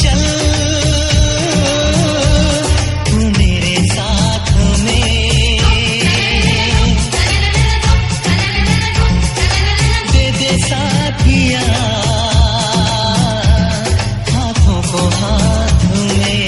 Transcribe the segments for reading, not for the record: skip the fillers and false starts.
चल तू मेरे साथ में, दे दे साथिया हाथों को हाथ में।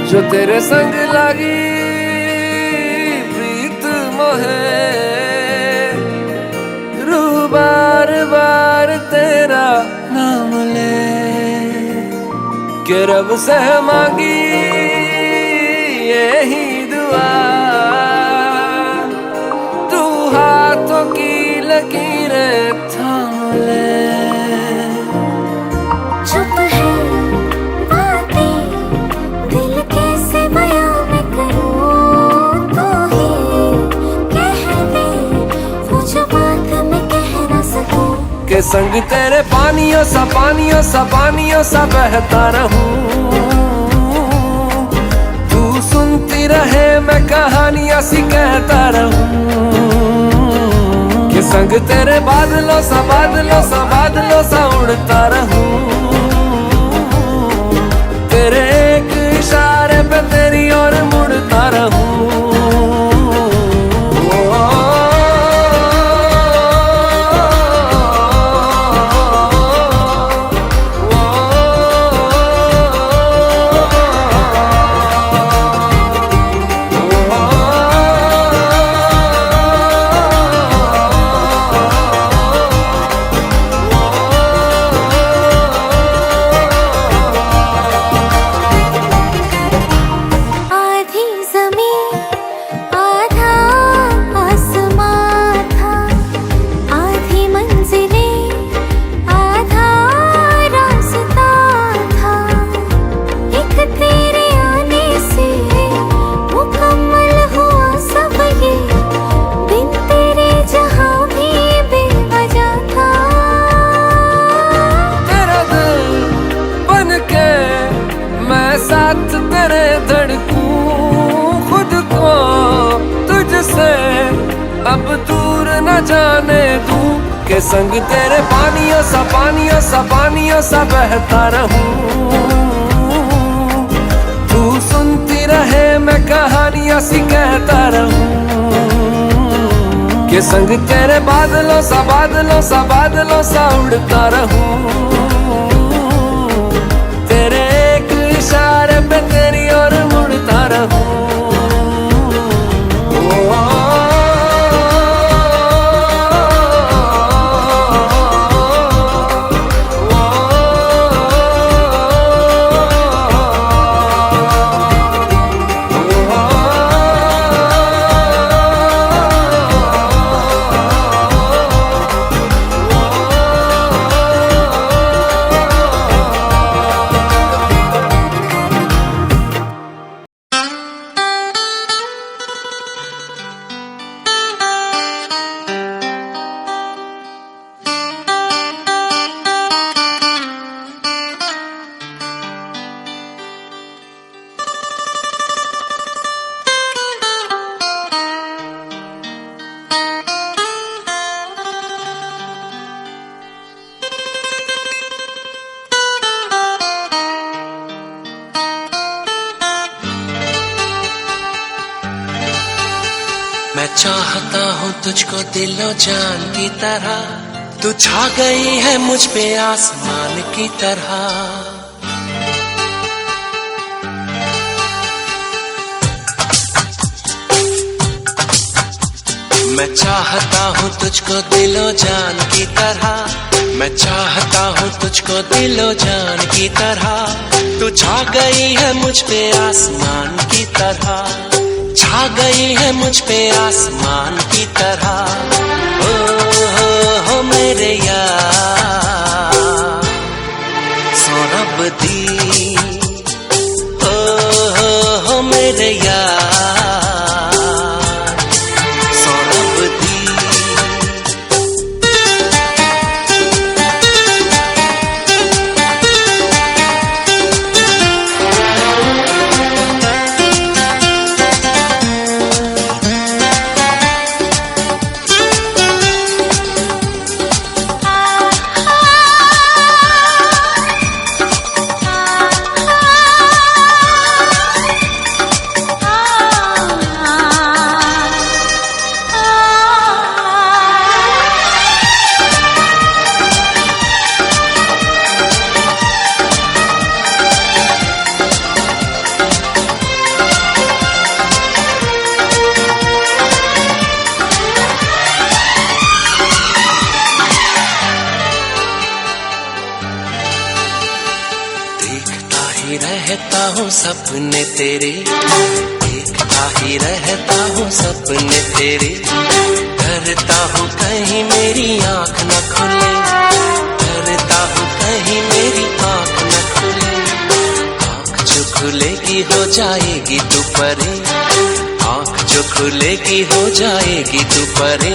जो तेरे संग लगी प्रीत मोहे, रू बार बार तेरा नाम ले के रब से मांगी यही दुआ, तू हाथों की लकीरें थाम ले। चुप है बातें दिल कैसे बयां मैं करूं, तो ही कह दे वो जो बात मैं कह ना सकूं। के संग तेरे पानियों सा पानियों सा पानियों सा बहता रहूं, तू सुनती रहे मैं कहानियां सी कहता रहूं। के संग तेरे बादलों सा बादलों सा बादलों सा उड़ता रहूं, तेरे एक इशारे पे तेरी ओर मुड़ता रहूं। साथ तेरे धड़कूं खुद को तुझसे अब दूर न जाने दूं। के संग तेरे पानियों सा पानियों सा पानियों सा बहता रहूं, तू सुनती रहे मैं कहानियां सी कहता रहूं। के संग तेरे बादलों सा बादलों सा बादलों सा उड़ता रहूं, तेरे एक इशारे पे तेरी ओर मुड़ता रहूं। मैं चाहता हूँ तुझको दिलो जान की तरह, तू छा गई है मुझ पे आसमान की तरह। मैं चाहता हूँ तुझको दिलो जान की तरह, मैं चाहता हूँ तुझको दिलो जान की तरह। तू छा गई है मुझ पे आसमान की तरह, छा गई है मुझ पे आसमान की तरह। हो मेरे यार सोनब दी, हो मेरे यार सोनब दी। ही रहता हूँ सपने तेरे, देखता ही रहता हूँ सपने तेरे। डरता हूँ कहीं मेरी आँख न खुले, डरता हूँ कहीं मेरी आँख न खुले। आँख जो खुलेगी हो जाएगी तू परे, आँख जो खुलेगी हो जाएगी तू परे।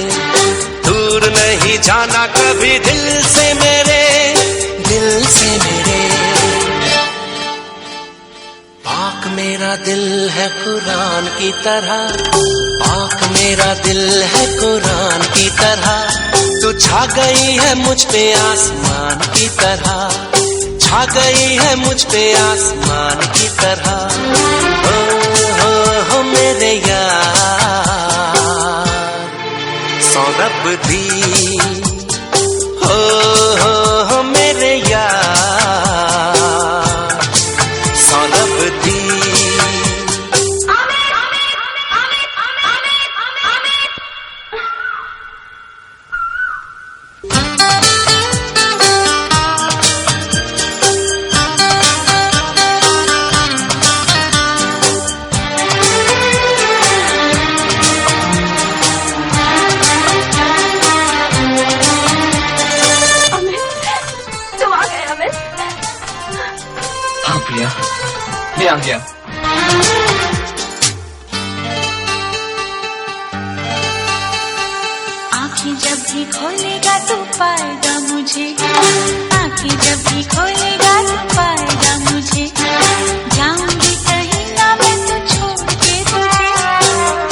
दूर नहीं जाना कभी दिल से मेरे, दिल से मेरे। पाक मेरा दिल है कुरान की तरह, पाक मेरा दिल है कुरान की तरह। तू छा गई है मुझ पे आसमान की तरह, छा गई है मुझ पे आसमान की तरह। हो मेरे यार सौरभ दी, हो मेरे यार सौरभ दी। मैं आ गया। आँखें जब भी खोलेगा तू पाएगा मुझे, आँखें जब भी खोलेगा तू पाएगा मुझे। जाऊंगी कहीं ना मैं तो छोड़ के तुझे,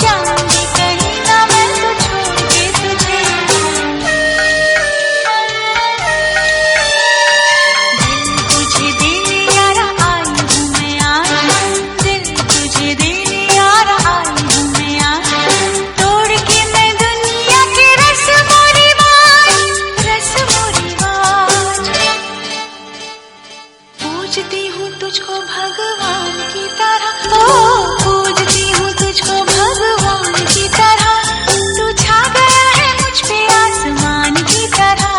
जाऊंगी कहीं ना मैं तो छोड़ के तुझे। दिल तुझे देने यारा आई हूँ मैं आज, दिल तुझे देने यारा आई हूँ मैं आज। तोड़ के मैं दुनिया के रस्मों रिवाज, रस्मों रिवाज। पूजती हूँ तुझको भगवान की तरह, ओ पूजती हूँ तुझको भगवान की तरह। तू छा गया है मुझ पे आसमान की तरह,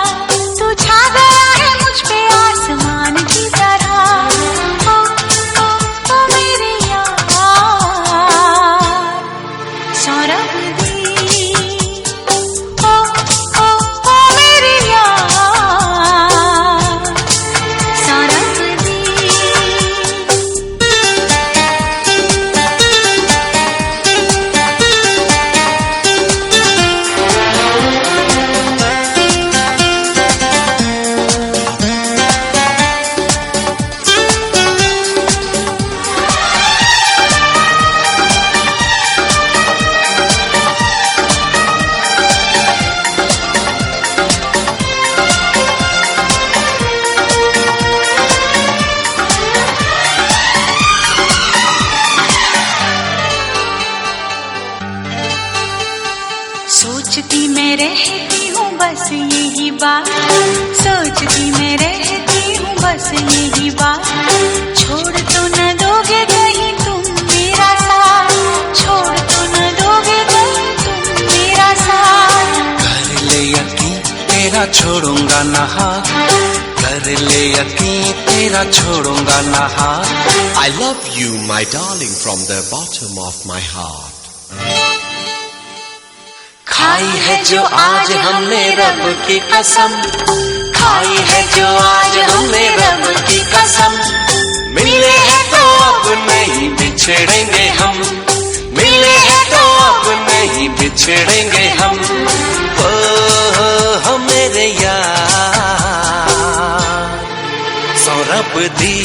तू छा गया है मुझ पे आसमान की तरह। ओ मेरे यार सौरभ दी, ओ मेरे यार सौरभ दी। सोचती मैं रहती हूँ बस यही बात, सोचती मैं रहती हूँ बस यही बात। छोड़ तो न दोगे कहीं तुम मेरा साथ, छोड़ तो न दोगे कहीं तुम मेरा साथ। कर ले यकीन तेरा छोड़ूंगा ना हाथ, कर ले यकीन तेरा छोड़ूंगा ना हाथ। I love you, my darling, from the bottom of my heart. खाई है जो आज हमने रब की कसम, खाई है जो आज हमने रब की कसम। मिले हैं तो अब नहीं बिछड़ेंगे हम, मिले हैं तो अब नहीं बिछड़ेंगे हम। हो मेरे यार सौरभ दी,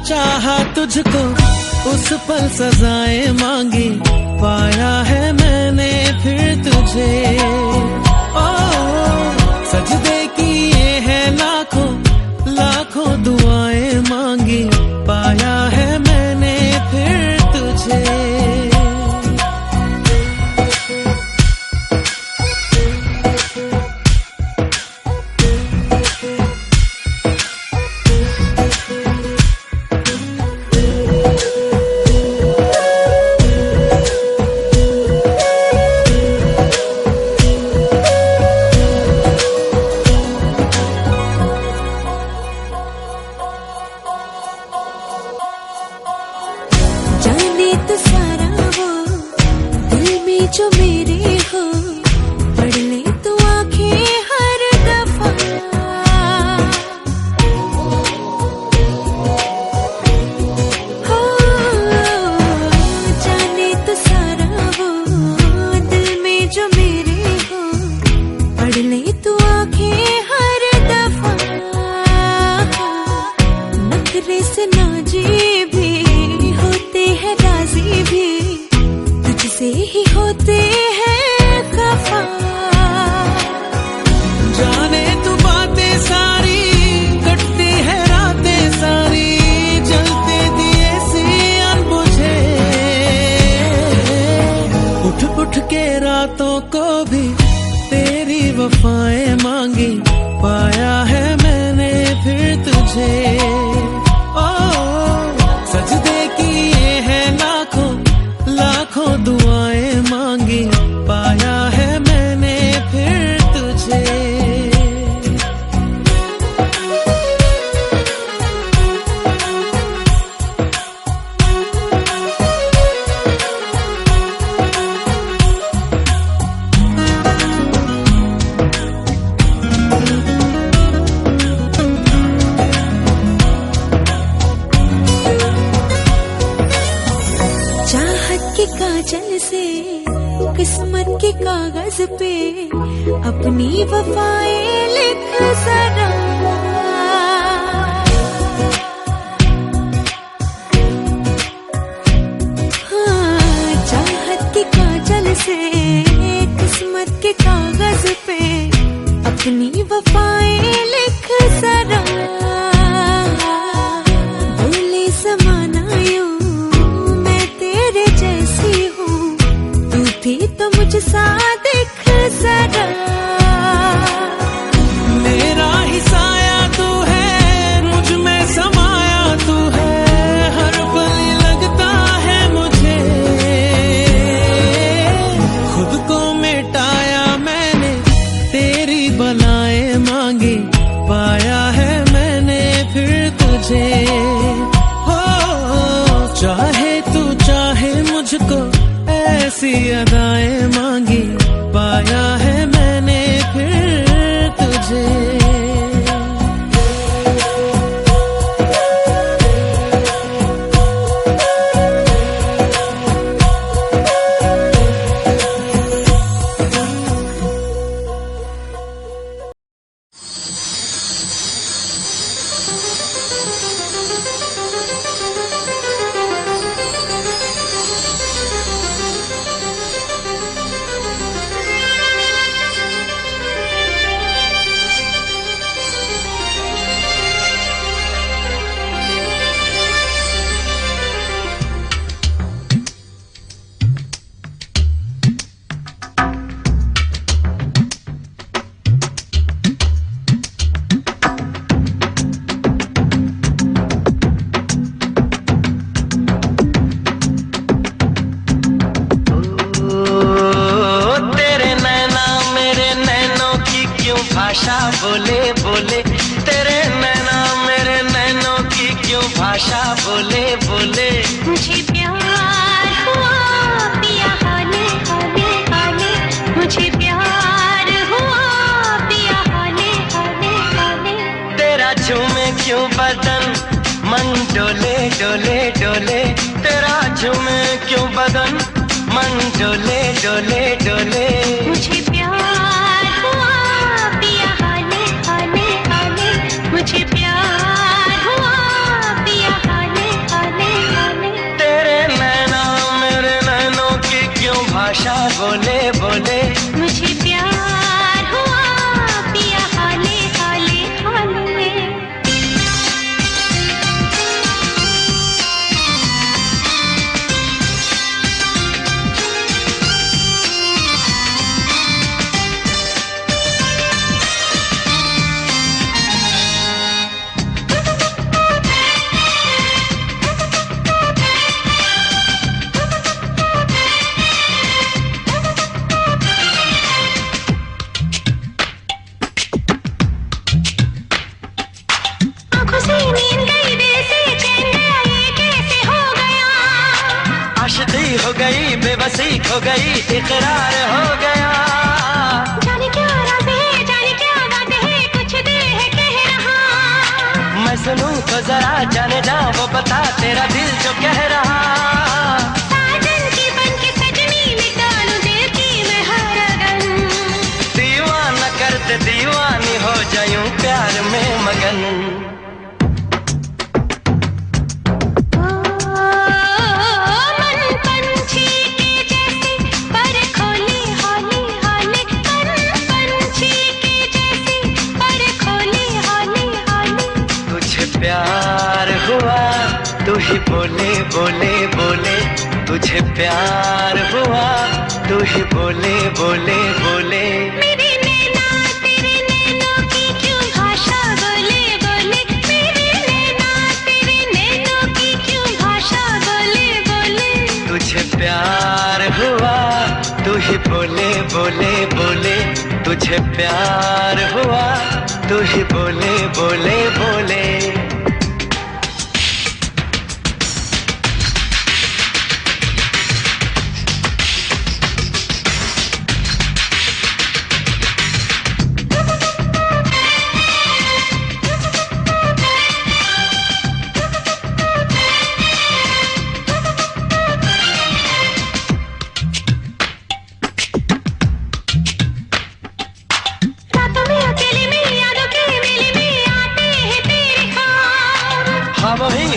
चाहा तुझको उस पल सजाएं मांगी, पाया है मैंने फिर तुझे। ओ सजदे किए हैं लाखों लाखों दुआएं मांगी, पाया है मैंने फिर तुझे। जाने तो सारा वो दिल में जो मेरे हो, पढ़ ले तो आंखें हर दफा। हो जाने तो सारा वो दिल में जो मेरे हो, पढ़ ले तो आंखें हर दफा। नखरे से नाजी भी होते हैं, राजी भी तुझसे ही होते हैं खफा। जाने तू बातें सारी, कटती है रातें सारी, जलते दिए सी अनबुझे। उठ उठ के रातों को भी तेरी वफाएं मांगी, पाया है मैंने फिर तुझे। ओ सजदे किए हैं लाखों लाखों दुआएं मांगी, पाया है मैंने फिर तुझे। चाहत के काजल से किस्मत के कागज पे अपनी वफाएं लिख जरा। हाँ चाहत के काजल से किस्मत के कागज पे अपनी वफाएं लिख जरा। बोले ज़माना यूं मैं तेरे जैसी हूँ, तू भी तो मुझसा दिख जरा। मेरा ही साया तू है, मुझ में समाया तू है, हर पल लगता है मुझे। खुद को मिटाया मैंने, तेरी बलाएं मांगी, पाया है मैंने फिर तुझे। हो चाहे तू चाहे मुझको, ऐसी अदाएं मांगी, पाया है मैंने फिर तुझे। भाषा बोले बोले, तेरे नैना मेरे नैनों की क्यों भाषा बोले बोले। मुझे प्यार हुआ पिया हाले हाले हाले, मुझे प्यार हुआ पिया हाले हाले हाले। तेरा झूमे क्यों बदन मन डोले डोले डोले, तेरा झूमे क्यों बदन मन डोले डोले डोले। मुझे प्यार हुआ पिया हाले हाले हाले, मुझे प्यार हुआ पिया हाले बोले बोले मुझे प्यार हुआ पिया हाले हाले हाले। आशिकी हो गई बेबसी खो गई इकरार हो गया। जाने क्या राज है जाने क्या बात है कुछ दिल है कह रहा। मैं सुनूं तो जरा जाने जा वो बता तेरा दिल जो कह रहा। साजन की बन के सजनी मिटा लूं दिल की मैं हर अगन। दीवाना करते दीवानी हो जायूं प्यार में मगन। प्यार हुआ तू ही बोले बोले बोले तुझे प्यार हुआ तू ही बोले बोले बोले। मेरे नैना तेरे नैनों की क्यों भाषा बोले बोले। मेरे नैना तेरे नैनों की क्यों भाषा बोले बोले। तुझे प्यार हुआ तू ही बोले बोले बोले तुझे प्यार हुआ तू ही बोले बोले बोले।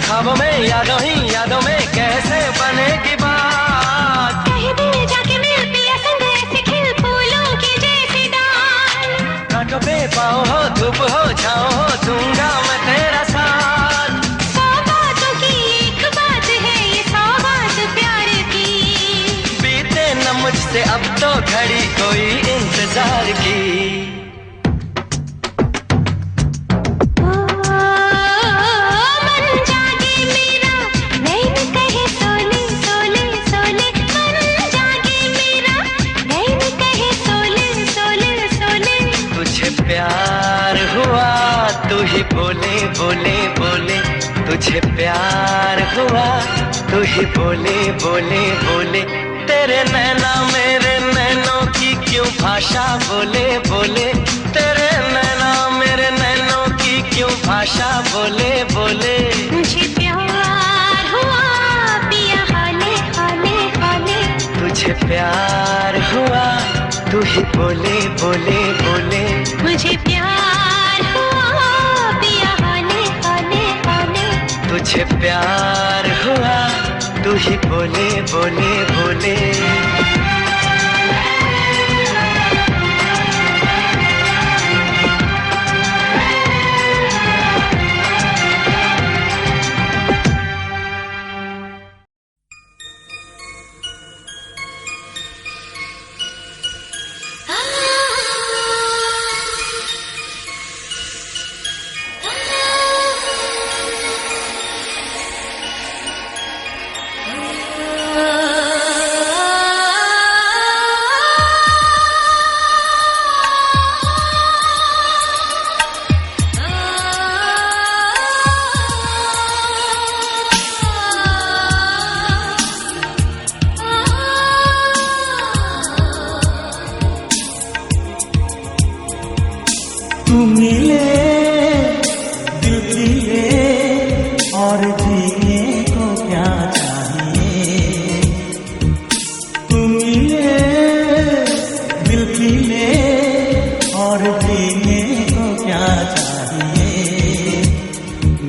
ख्वाबों में यादों में कैसे बनेगी बात। कहीं भी जाके मिल पिया संग ऐसे खिल फूलों की जैसी डाल। कांटों पे पाँव हो धूप हो छाँव हो दूंगा मैं तेरा साथ। 100 बातों की एक बात है ये 100 बात प्यार की। बीते न मुझसे अब तो घड़ी कोई इंतजार की। प्यार हुआ तू ही बोले बोले बोले तुझे प्यार हुआ तू ही बोले बोले बोले। तेरे नैना मेरे नैनों की क्यों भाषा बोले बोले। तेरे नैना मेरे नैनों की क्यों भाषा बोले बोले। मुझे प्यार हुआ पिया हाले हाले हाले। तुझे प्यार हुआ तू ही बोले बोले बोले। मुझे प्यार हुआ पिया हाले हाले हाले। तुझे प्यार हुआ तू ही बोले बोले बोले। तू मिले दिल खिले और जीने को क्या चाहिए। तू मिले दिल खिले और जीने को क्या चाहिए।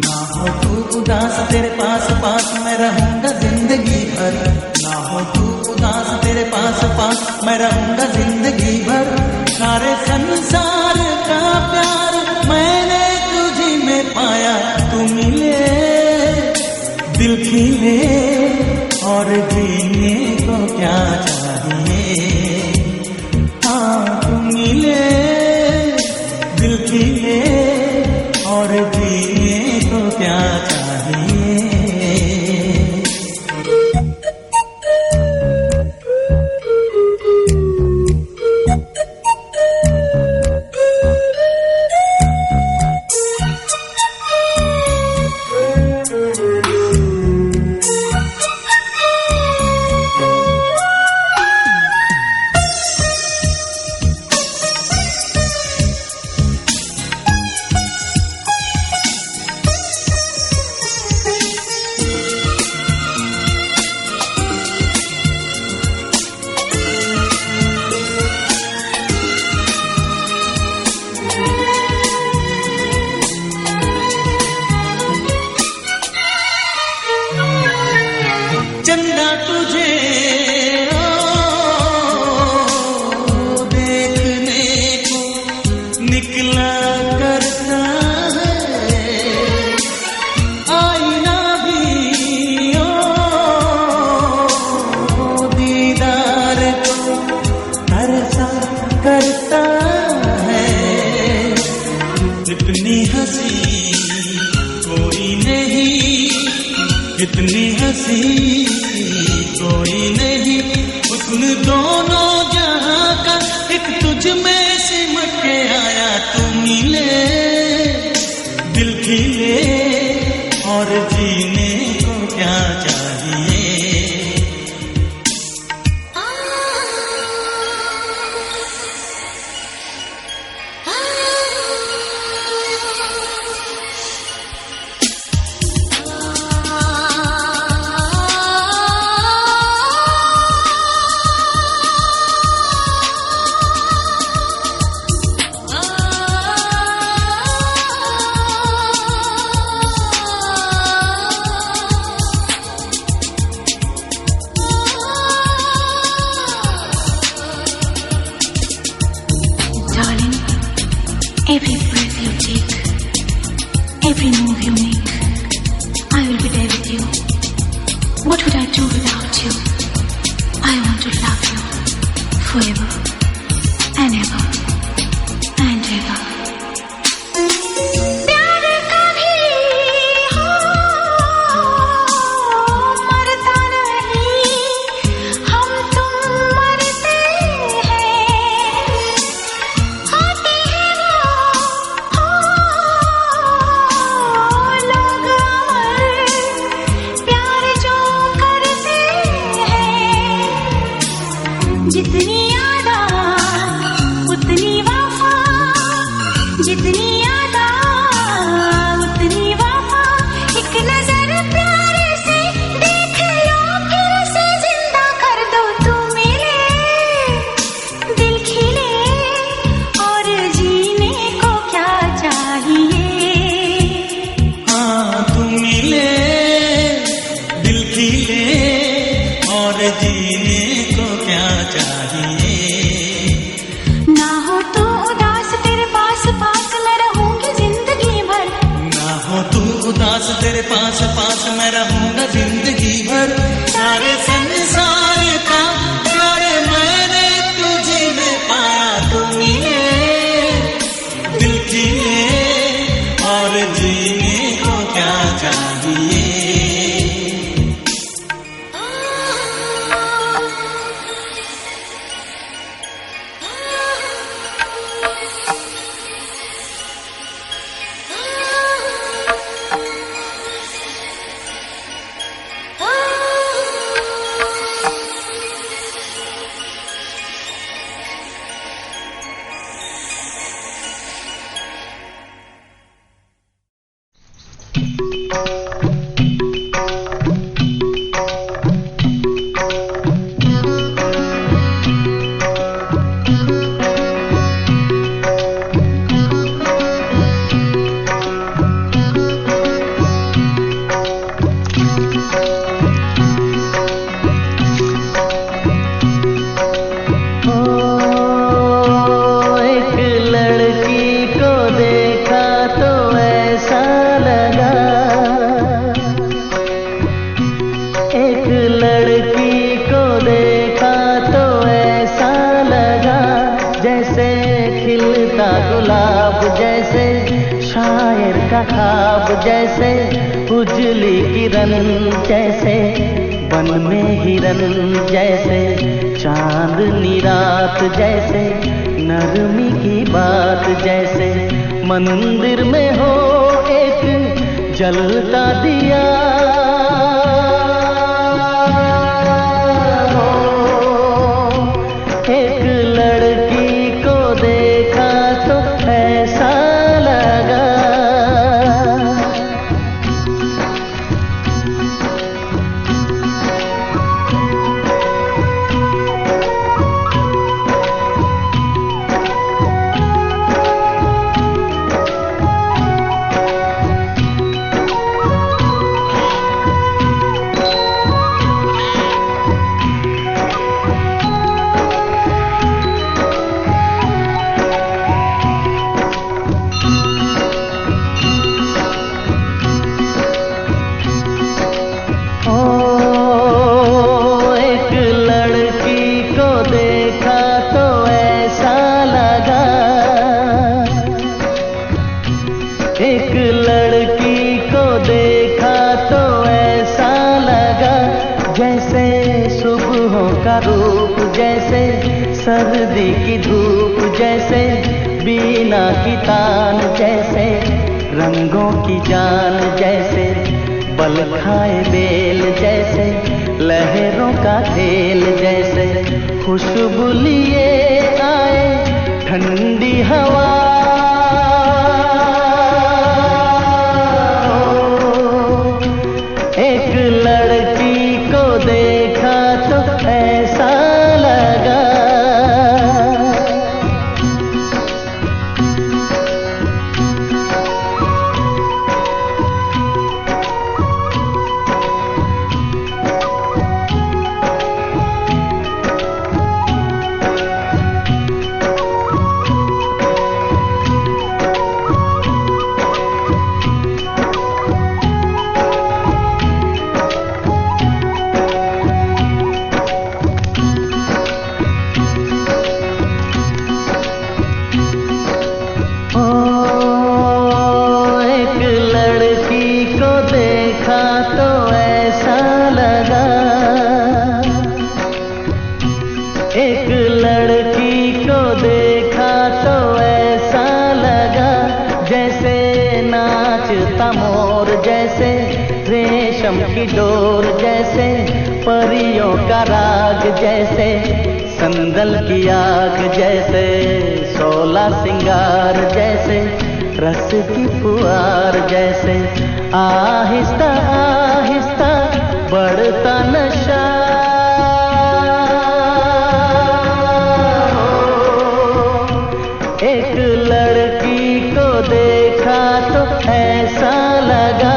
ना हो तू उदास तेरे पास पास मैं रहूंगा जिंदगी भर। ना हो तू उदास तेरे पास पास पास मैं रहूंगा जिंदगी भर। सारे संसार का प्यार मैंने तुझी में पाया। तू मिले दिल खिले और जीने को क्या चाहिए। हाँ तू मिले दिल खिले और जीने को क्या चाहिए। चंदा तुझे देखने को निकला करता है। आईना भी दीदार को तरसा करता है। इतनी हंसी कोई नहीं, इतनी हंसी कोई नहीं। उन दोनों जहां का एक तुझ में सिमट के आया। तू मिले दिल खिले और जीने को क्या चाहिए। Every breath you take, every move you make, I will be there with you. What would I do without you? I want to love you forever and ever and ever. प्यार कभी हो मरता नहीं, हम तुम मरते हैं। होती है वो लोग अमर, प्यार जो करते हैं। जितनी यादा उतनी वफा, का ख्वाब जैसे उजली किरण जैसे बन में हिरन जैसे चांदनी रात जैसे नरमी की बात जैसे मंदिर में हो एक जलता दिया एक लड़की को देखा तो ऐसा लगा एक लड़की को देखा तो ऐसा लगा जैसे सुबहों का रूप जैसे सर्दी की धूप जैसे बीना की तान जैसे रंगों की जान जैसे बल खाए बेल जैसे लहरों का खेल जैसे खुशबू लिए आए ठंडी हवा एक लड़की को देखा तो ऐसा लगा एक लड़की को देखा तो ऐसा लगा जैसे नाचता मोर जैसे रेशम की डोर जैसे परियों का राग जैसे संदल की आग जैसे 16 सिंगार जैसे रस की फुहार जैसे आहिस्ता आहिस्ता बढ़ता नशा एक लड़की को देखा तो ऐसा लगा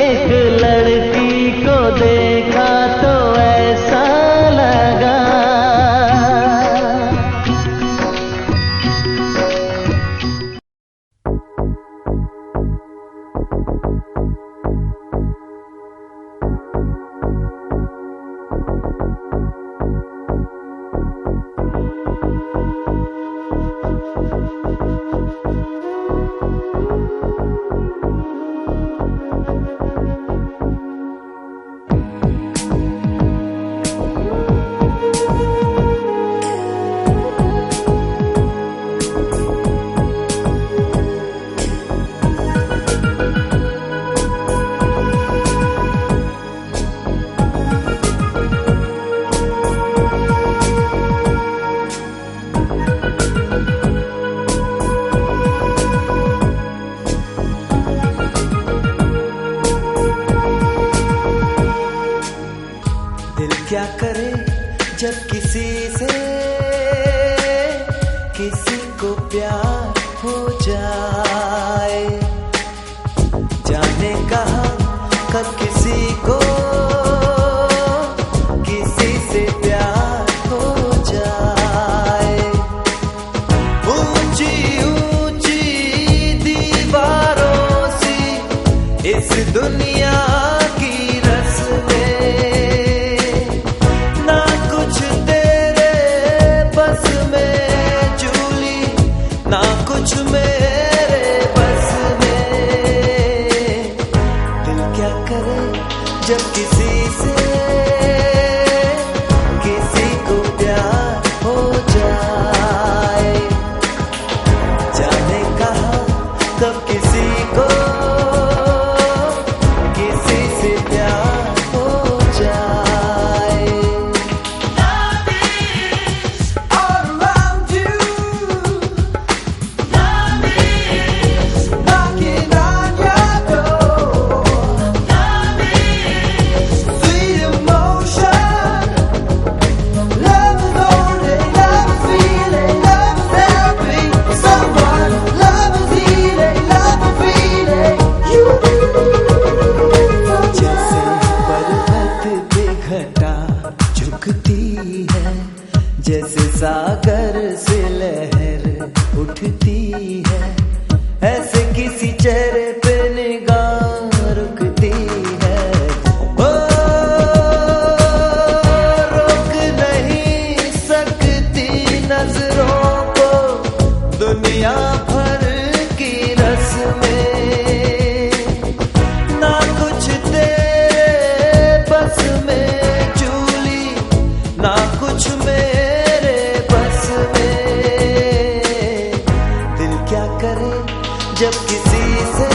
एक लड़की को देखा तो ऐसा लगा क्या करे जब किसी से किसी को प्यार हो जाए जाने कहाँ कब किसी को किसी से प्यार हो जाए ऊंची ऊंची दीवारों सी इस दुनिया की रस्में बस में ऐसे किसी चेहरे पे निगाह रुकती है। ओ रोक नहीं सकती नजरों को दुनिया भर की रस्में, ना कुछ तेरे बस में चूली, ना कुछ मेरे बस में। दिल क्या करे जब किसी से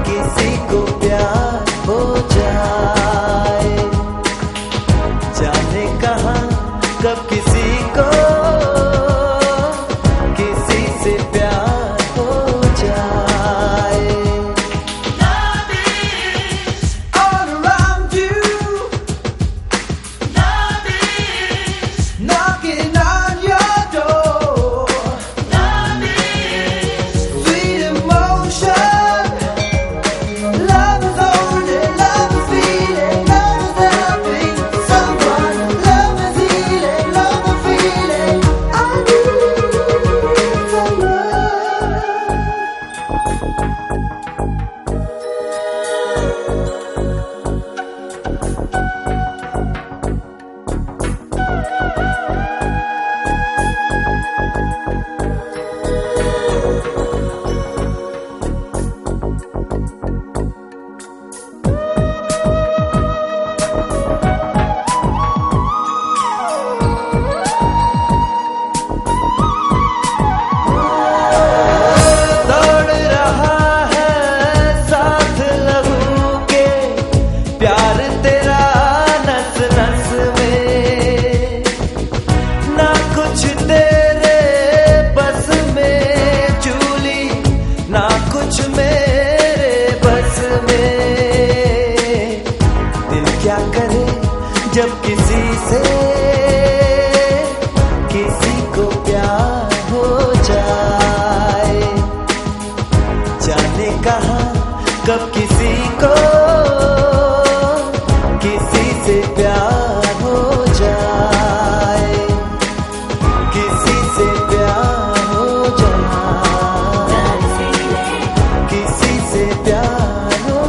किसी को प्यार हो जाए, जाने कहाँ कब किसी को किसी से प्यार हो जाए। Love is all around you. Love is knocking on your door. Love is sweet emotion. Love is only, love is feeling, love is helping someone. Love is healing, love is feeling. I need some love. दौड़ रहा है साथ लहू के, प्यार तेरा नस नस में, ना कुछ तेरे बस में चूली, ना कुछ मेरे बस में। दिल क्या करे जब किसी से किसी को प्यार हो जाए, जाने कहाँ कब किसी को किसी से प्यार हो जाए, किसी से प्यार हो जाए, किसी से प्यार हो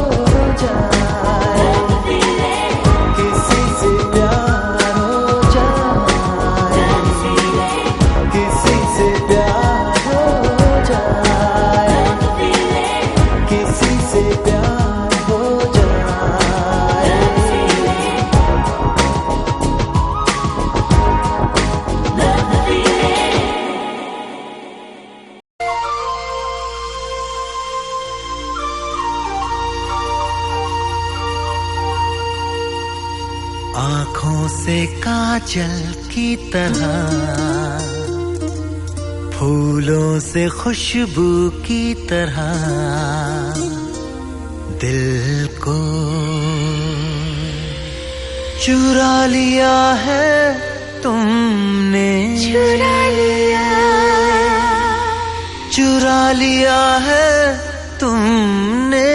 जाए, किसी से प्यार हो जाए, किसी से प्यार हो जाए, किसी से प्यार हो जाए। आँखों से काजल की तरह, फूलों से खुशबू की तरह, दिल को चुरा लिया है तुमने, चुरा लिया है तुमने।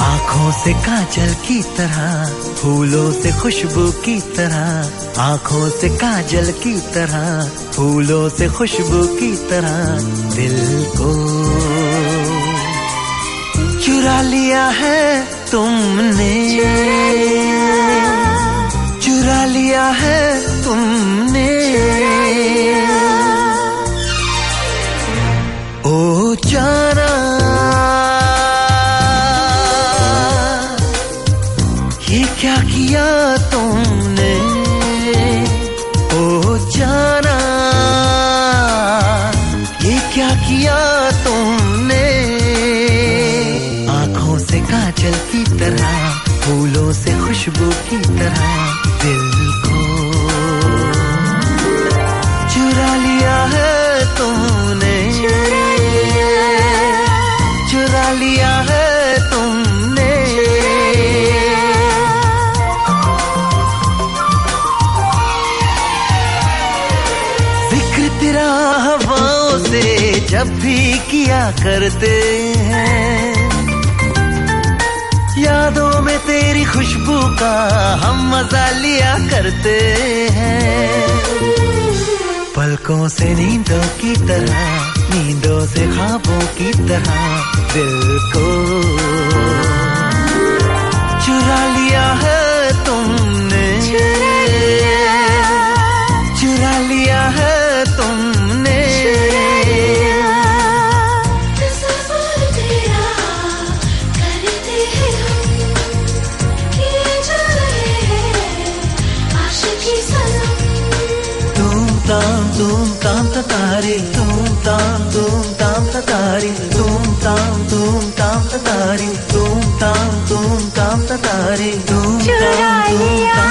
आँखों से काजल की तरह, फूलों से खुशबू की तरह, आँखों से काजल की तरह, फूलों से खुशबू की तरह, दिल को चुरा लिया है तुमने, चुरा लिया है तुमने। ओ जाना ये क्या किया तुमने, ओ जाना ये क्या किया तुमने। आँखों से काजल की तरह, फूलों से खुशबू की तरह, दिल को चुरा लिया है तुमने, चुरा लिया है तुमने। जब भी किया करते हैं। यादों में तेरी खुशबू का हम मजा लिया करते हैं। पलकों से नींदों की तरह, नींदों से ख्वाबों की तरह दिल को चुरा लिया है तुमने, चुरा लिया है तुमने। Tum tam tatari, tum tam tatari, tum tam tatari, tum tam tatari, tum tatari, चुरा लिया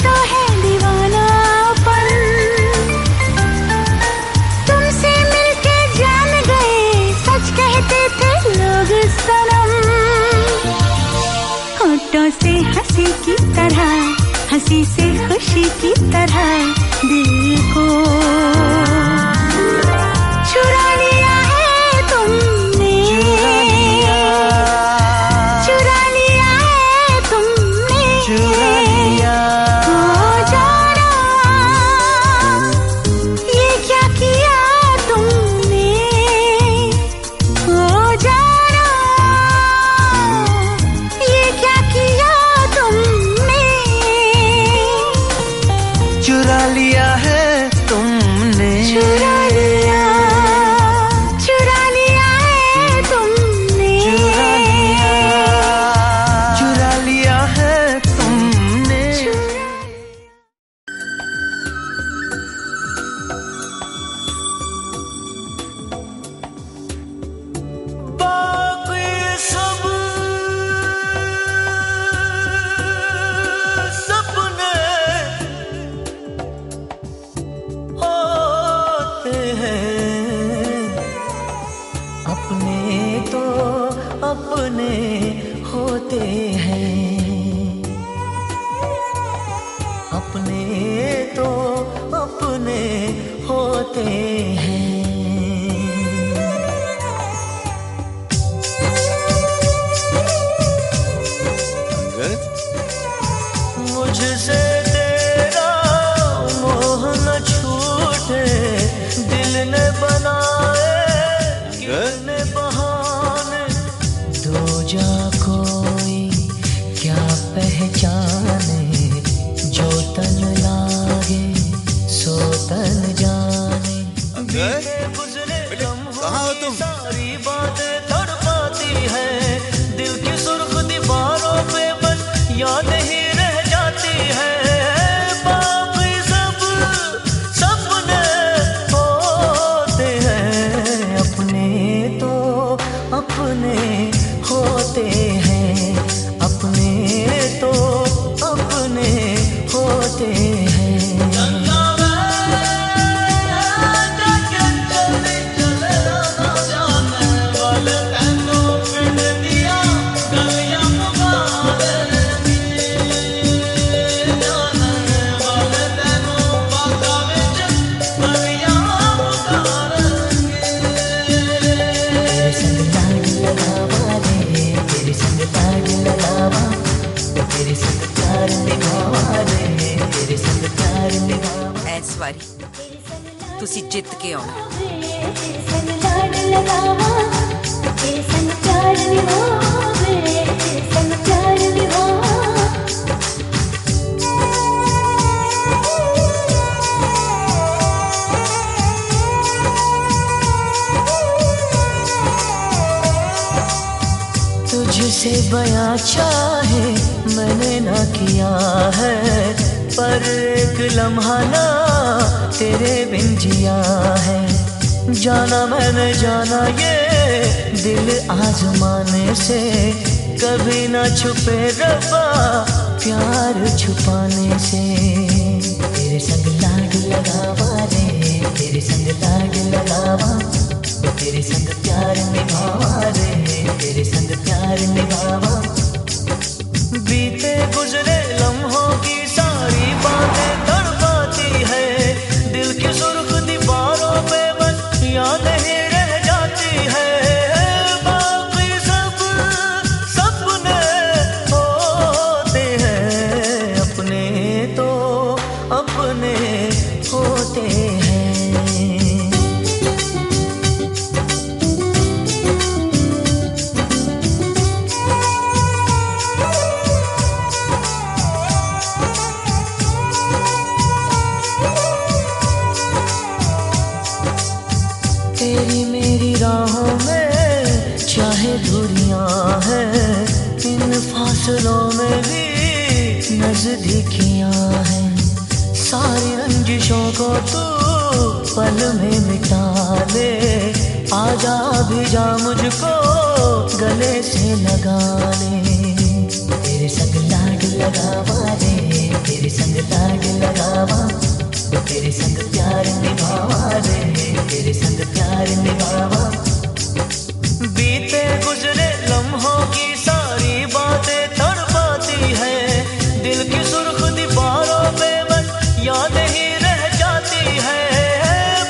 तो है दीवानापन, तुमसे मिलके जान गए, सच कहते थे लोग सनम। होठों से हंसी की तरह, हंसी से खुशी की तरह दिल को चुरा लिया है तुमने, चुरा लिया है तुमने, चुरा लिया। चुरा लिया है तुमने, चुरा लिया, चुरा लिया है तुमने, चुरा लिया है तुमने। बाकी सब सपने अपने तो अपने होते हैं, अपने तो अपने होते हैं। मुझसे तेरा मोह न छूटे, दिल ने बनाए कितने बहाने, दो जा कोई क्या पहचाने, जो तन लागे सो तन जाने। गुजरे लम्हों सारी बातें तड़पाती है, दिल की सुर्ख दीवारों पे बस याद ही रह जाती है। बाकी सब सपने होते हैं, अपने तो अपने होते हैं, अपने तो अपने होते हैं। इस वारी तुसी जित के आना। तुझसे बयां चाहे मैंने ना किया है, पर एक लम्हा ना तेरे बिन जिया है। जाना मैंने जाना ये दिल आजमाने से, कभी ना छुपे रब्बा प्यार छुपाने से। तेरे संग लाग लगावा रे, तेरे संग लाग लगावा, तेरे संग प्यार निभावा रे, तेरे संग प्यार निभावा। बीते गुजरे लम्हों की सारी बातें तड़पाती है, दिल की सुर्ख दीवारों पे बस यादें ही रह जाती है। बाकी सब सपने होते हैं, अपने तो अपने होते हैं। तेरी मेरी राहों में चाहे दूरियां हैं, इन फासलों में भी नजदीकियां हैं। सारी रंजिशों को तू पल में मिटा ले, आजा भी जा मुझको गले से लगा ले। तेरे संग लाग लगावा रे, तेरे संग लाग लगावा, तेरे संग प्यार निभावा रे, तेरे संग प्यार निभावा। बीते गुजरे लम्हों की सारी बातें तड़पाती है, दिल की सुर्ख दीवारों पे बस यादें ही रह जाती है।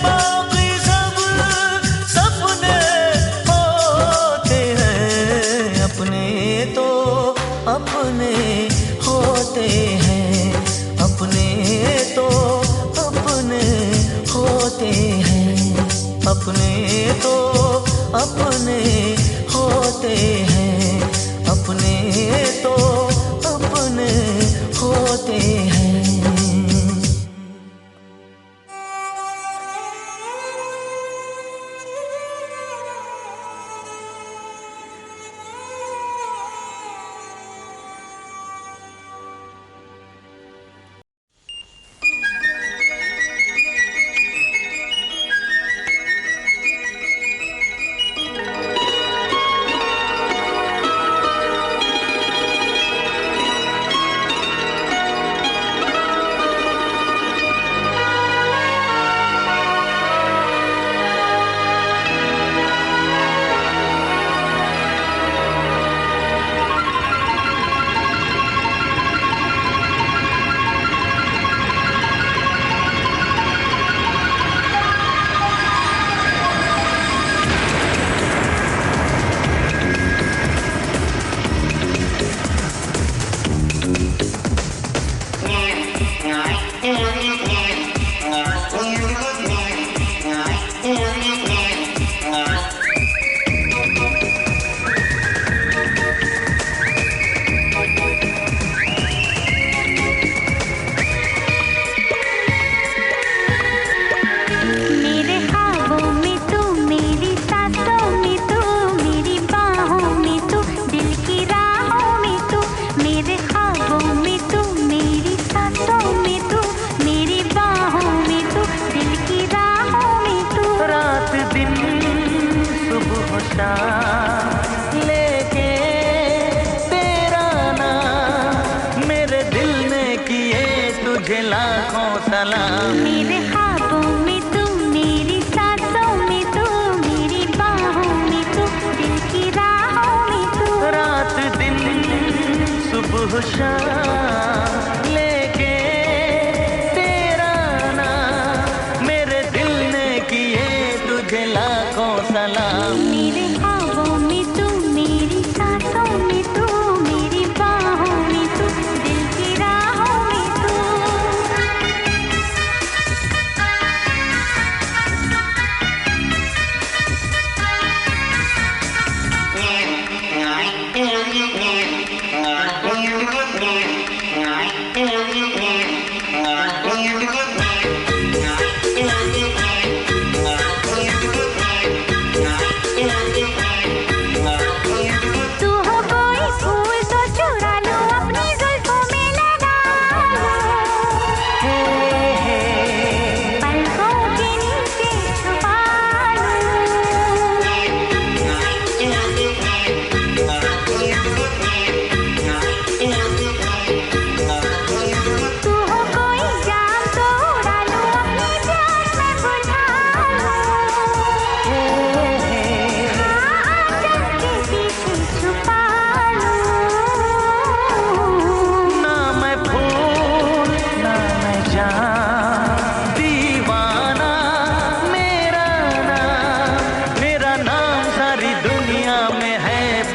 बाकी सब सपने होते हैं, अपने तो अपने होते हैं, अपने तो अपने होते हैं, अपने तो अपने होते हैं, अपने तो अपने होते हैं। लेके तेरा नाम मेरे दिल ने किए तुझे लाखों सलाम। मेरे ख्वाबों में तू, मेरी सांसों में तू, मेरी बाहों में तू, दिल की राहों में तू। रात दिन सुबह शाम लेके तेरा नाम मेरे दिल ने किए तुझे लाखों सलाम। मेरे ख्वाबों में तू, मेरी सांसों में तू, मेरी बाहों में तू, दिल की राहों में तू।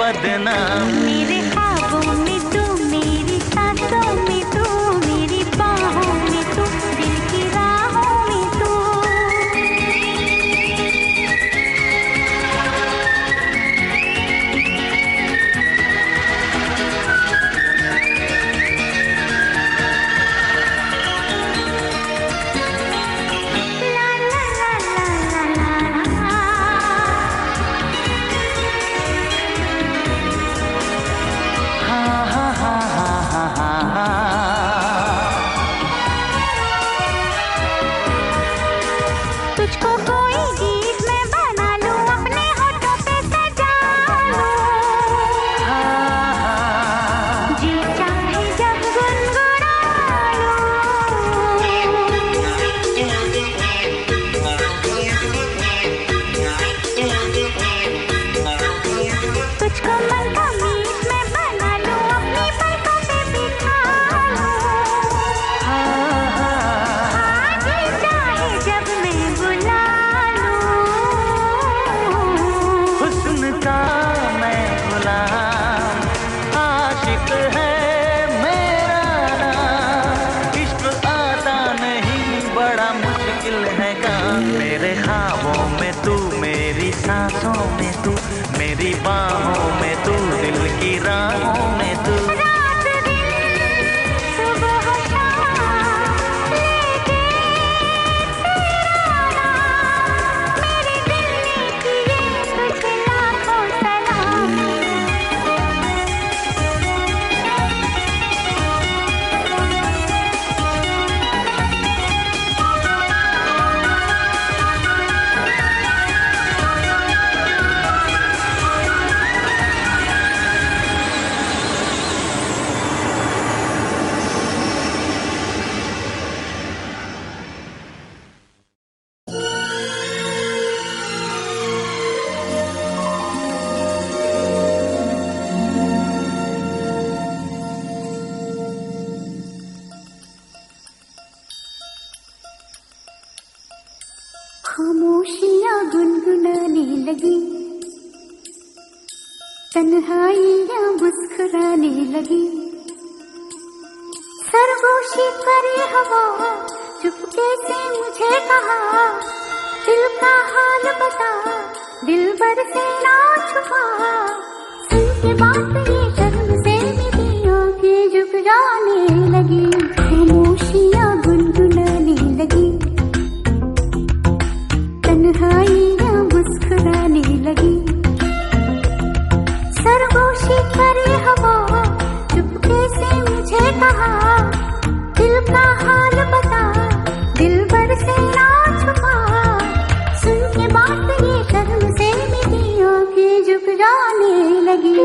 बदनाम। मेरे ख्वाबों में तू, मेरी सांसों में तू, मेरी बाहों में तू, दिल की राहों में तू। ला ला ला ला ला ला। हाँ हाँ हाँ हाँ हाँ हाँ हाँ। तुझको कोई गीत मैं बना लूं, अपने होठों पे सजा लूं। जी चाहे जब गुनगुना लूं। तुझको मन का मीत मैं बना लूं, अपनी पलकों पे बिठा लूं। जी चाहे जब मैं बुला लूं। हुस्न का मैं गुलाम, आशिक है मेरा नाम। इश्क आता नहीं, बड़ा मुश्किल है काम। मेरे ख्वाबों में तू, मेरी सांसों में तू, मेरी बाहों में तू, दिल की राहों में तू। रात दिन सुबह शाम लेके तेरा नाम, मेरे दिल ने किए तुझे लाखों सलाम। खामोशियाँ गुनगुनाने लगी, तन्हाइयाँ मुस्कुराने लगी। सरगोशी करे हवा, चुपके से मुझे कहा, दिल का हाल बता, दिल भर से ना छुपा। सुन के बात ये शर्म से मेरी आंखें झुक जाने लगी। खामोशियाँ गुनगुनाने लगी, तन्हाइयाँ मुस्कुराने लगी। सरगोशी करे हवा, चुपके से मुझे कहा, दिल का हाल बता, दिल भर से ना छुपा। सुन के बात ये शर्म से मेरी आंखें झुक जाने लगी।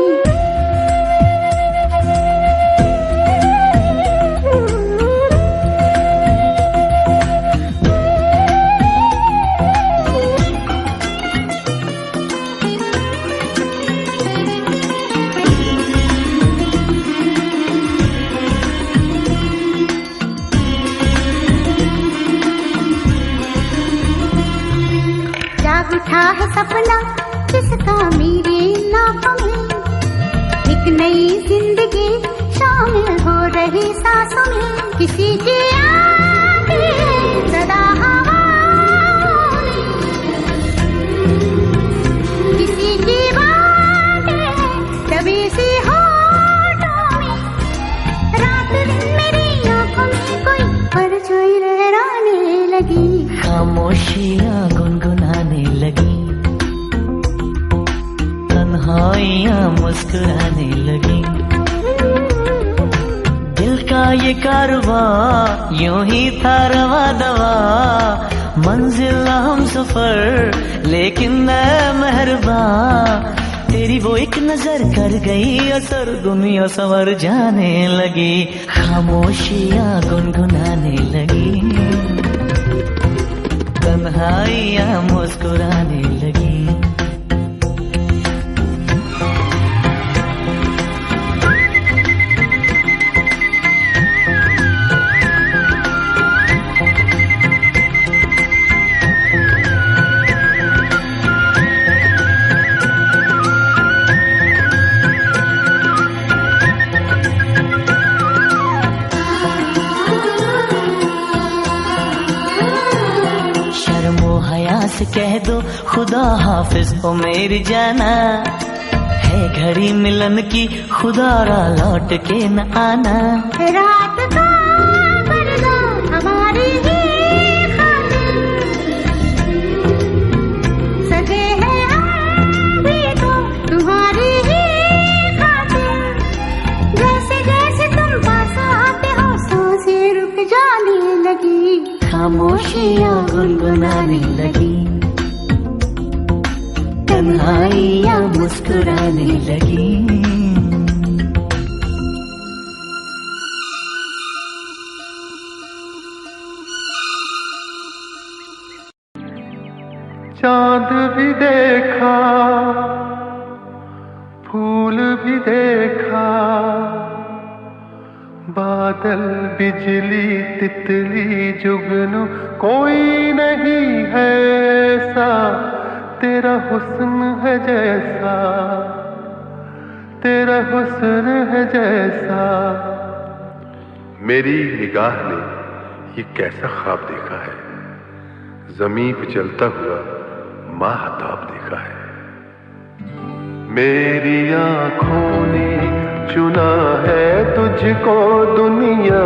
जाग उठा है सपना जिसका मेरे नाम में, एक नई जिंदगी शामिल हो रही सांसों में। किसी की आती है सदा हवाओं में, किसी की बातें कभी सी होठों में। रात दिन मेरी आंखों में कोई परछाई लहराने लगी। खामोशियाँ गुनगुनाने लगी, तन्हाइयाँ मुस्कुराने लगी। दिल का ये कारवां यूं ही था रवा दवा, मंजिल हम सफर लेकिन मैं मेहरबान। तेरी वो एक नजर कर गई असर, दुनिया संवर जाने लगी। खामोशियाँ गुनगुनाने लगी, तन्हाइयाँ मुस्कुराने लगी। से कह दो खुदा हाफिज ओ मेरी जाना, है घड़ी मिलन की खुदा रा लौट के न आना। रात का पर्दा हमारी ही खातिर सजे हैं हम भी तो तुम्हारी ही खातिर। जैसे जैसे तुम पास आते हो सांसें रुक जाने लगी, खामोशियां गुनगुनाने लगी, तन्हाइयां मुस्कुराने लगी। चांद भी देखा, फूल भी देखा, बादल बिजली तितली जुगनू कोई नहीं है ऐसा, तेरा हुस्न है जैसा, तेरा हुस्न है जैसा। मेरी निगाह ने ये कैसा ख्वाब देखा है, ज़मीं पे चलता हुआ माहताब देखा है। मेरी आँखों ने चुना है तुझको दुनिया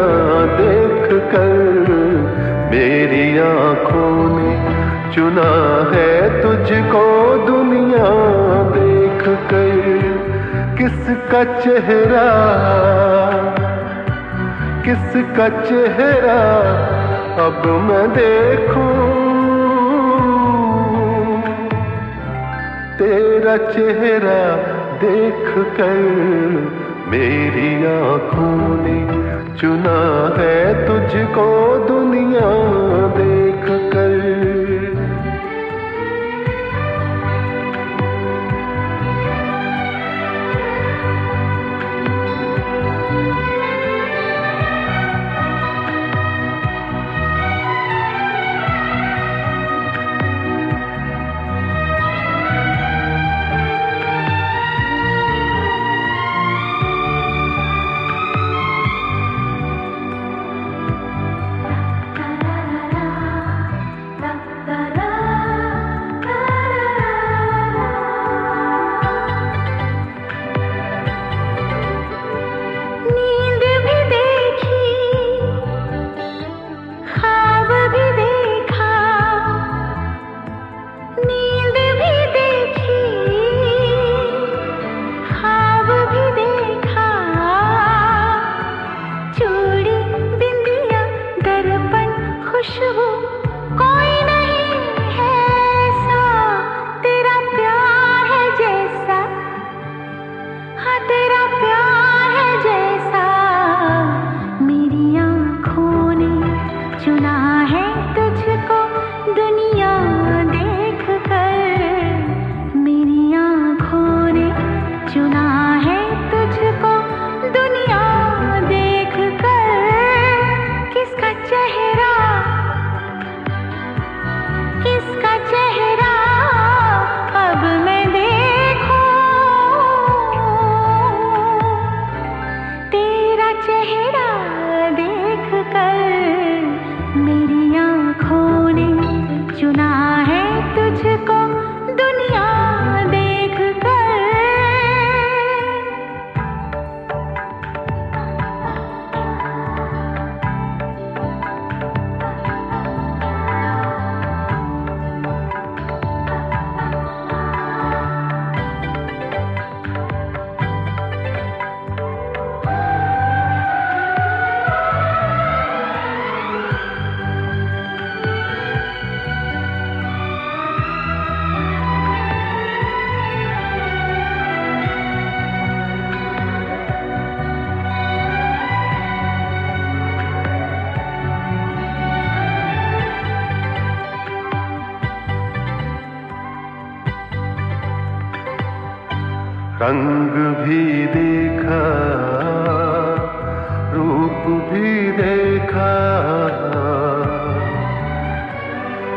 देख कर, मेरी आँखों ने चुना है तुझको दुनिया देख कर। किसका चेहरा, किसका चेहरा अब मैं देखूं, तेरा चेहरा देख कर मेरी आँखों ने चुना है तुझको दुनिया देख कर। रंग भी देखा, रूप भी देखा,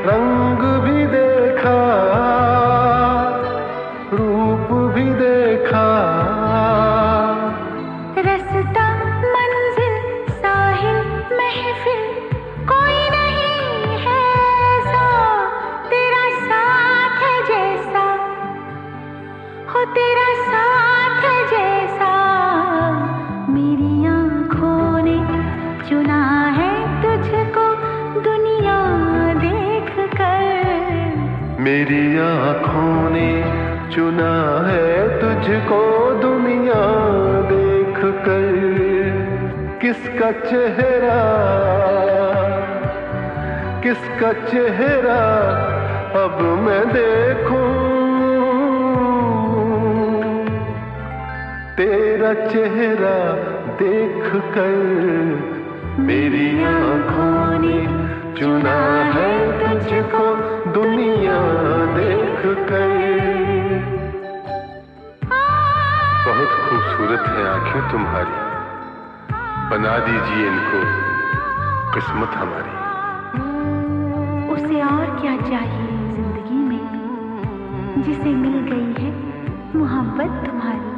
रंग भी देखा, रूप भी देखा। रास्ता मंजिल साहिल महफिल कोई नहीं है ऐसा, तेरा आँखों ने चुना है तुझको दुनिया देख कर। किसका चेहरा अब मैं देखूं, तेरा चेहरा देख कर मेरी आँखों ने चुना है तुझको दुनिया देख कर। बहुत खूबसूरत है आंखें तुम्हारी, बना दीजिए इनको किस्मत हमारी। उसे और क्या चाहिए जिंदगी में जिसे मिल गई है मोहब्बत तुम्हारी।